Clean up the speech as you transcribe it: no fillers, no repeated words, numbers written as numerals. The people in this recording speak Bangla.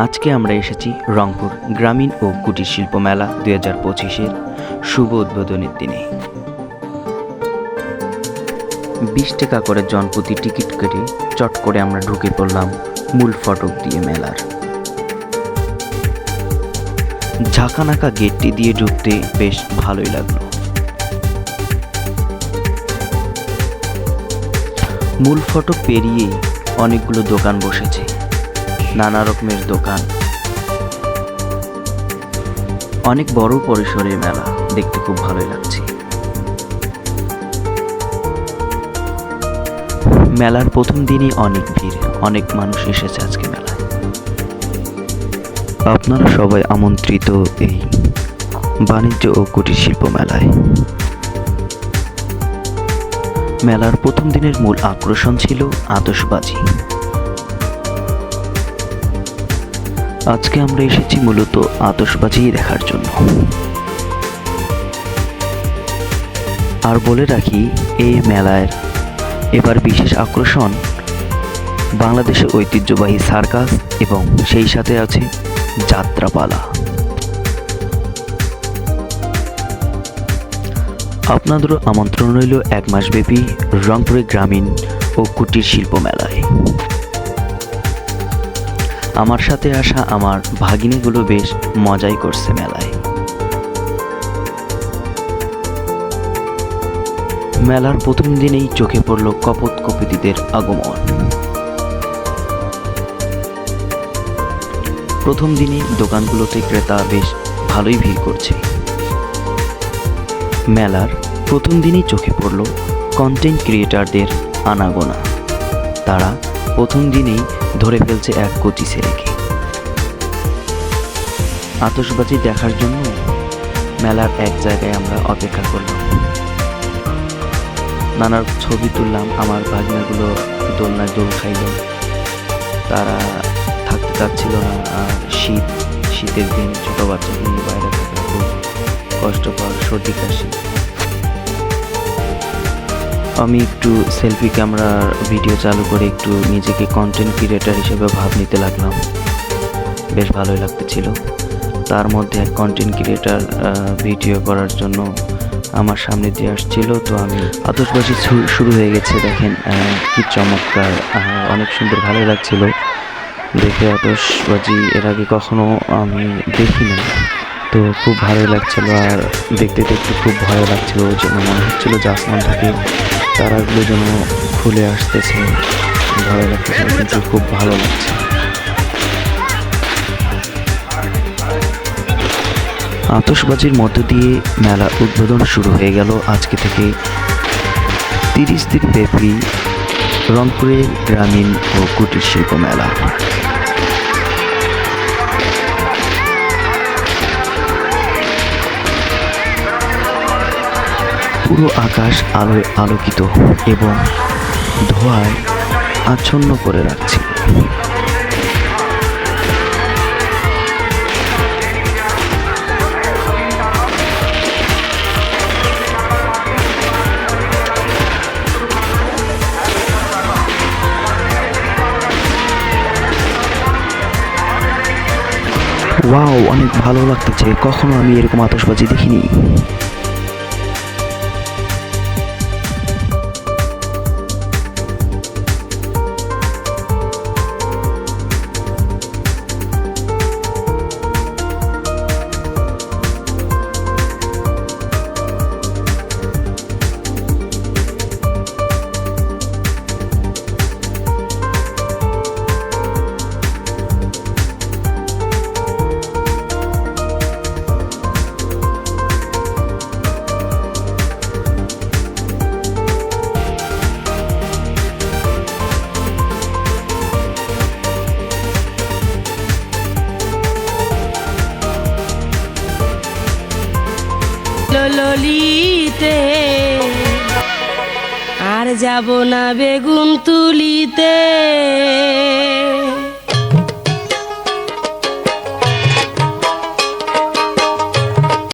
আজকে আমরা এসেছি রংপুর গ্রামীণ ও কুটির শিল্প মেলা 2025-এর শুভ উদ্বোধনের দিনে। 20 টাকা করে জনপ্রতি টিকিট কেটে চট করে আমরা ঢুকে পড়লাম মূল ফটক দিয়ে মেলার। ঝাঁকানাকা গেটটি দিয়ে ঢুকতে বেশ ভালোই লাগলো। মূল ফটক পেরিয়ে অনেকগুলো দোকান বসেছে, নানা রকমের দোকান। অনেক বড় পরিসরের মেলা, দেখতে খুব ভালোই লাগছে। মেলার প্রথম দিনই অনেক ভিড়, অনেক মানুষ এসেছে আজকে মেলায়। আপনারা সবাই আমন্ত্রিত এই বাণিজ্য ও কুটির শিল্প মেলায়। মেলার প্রথম দিনের মূল আকর্ষণ ছিল আতশবাজি। আজকে আমরা এসেছি মূলত আতশবাজি দেখার জন্য। আর বলে রাখি, এই মেলার এবার বিশেষ আকর্ষণ বাংলাদেশের ঐতিহ্যবাহী সার্কাস এবং সেই সাথে আছে যাত্রাপালা। আপনাদেরও আমন্ত্রণ রইল 1 মাসব্যাপী রংপুরের গ্রামীণ ও কুটির শিল্প মেলায়। আমার সাথে আসা আমার ভাগিনীগুলো বেশ মজাই করছে মেলায়। মেলার প্রথম দিনেই চোখে পড়ল কপোত কপোতীদের আগমন। প্রথম দিনে দোকানগুলোতে ক্রেতা বেশ ভালোই ভিড় করছে। মেলার প্রথম দিনই চোখে পড়ল কন্টেন্ট ক্রিয়েটারদের আনাগোনা। তারা প্রথম দিনেই ধরে ফেলছে এক কচি ছেলেকে। আতশবাজি দেখার জন্য মেলার এক জায়গায় আমরা অপেক্ষা করলাম। নানা ছবি তুললাম। আমার ভাগিনাগুলো দোলনায় দোল খাইল। তারা থাকতে চাচ্ছিল না। আর শীতের দিন ছোট বাচ্চাকে নিয়ে বাইরে থাকা খুব কষ্টকর, সর্দি কাশি। আমি একটু সেলফি ক্যামেরার ভিডিও চালু করে একটু নিজেকে কন্টেন্ট ক্রিয়েটার হিসেবে ভাব নিতে লাগলাম। বেশ ভালোই লাগতেছিল। তার মধ্যে এক কন্টেন্ট ক্রিয়েটার ভিডিও করার জন্য আমার সামনে দিয়ে আসছিল। তো আমি আতশবাজি শুরু হয়ে গেছে, দেখেন কি চমৎকার, অনেক সুন্দর, ভালো লাগছিল দেখে। আতশবাজি এর আগে কখনো আমি দেখিনি, তো খুব ভালো লাগছিল। আর দেখতে দেখতে খুব ভয় লাগছিল, যেন মনে হচ্ছিল যে আসমান থেকে তারাগুলো যেন খুলে আসতেছে। ভয় লাগতেছিল, কিন্তু খুব ভালো লাগছে। আতশবাজির মধ্য দিয়ে মেলা উদ্বোধন শুরু হয়ে গেল। আজকে থেকে 30 দিন ব্যাপী রংপুরের গ্রামীণ ও কুটির শিল্প মেলা। পুরো আকাশ আলোয় আলোকিত এবং ধোঁয়ায় আচ্ছন্ন করে রাখছে। ওয়াও, অনেক ভালো লাগতেছে। কখনো আমি এরকম আতশবাজি দেখিনি। ললিতে আর যাব না বেগুন তুলিতে।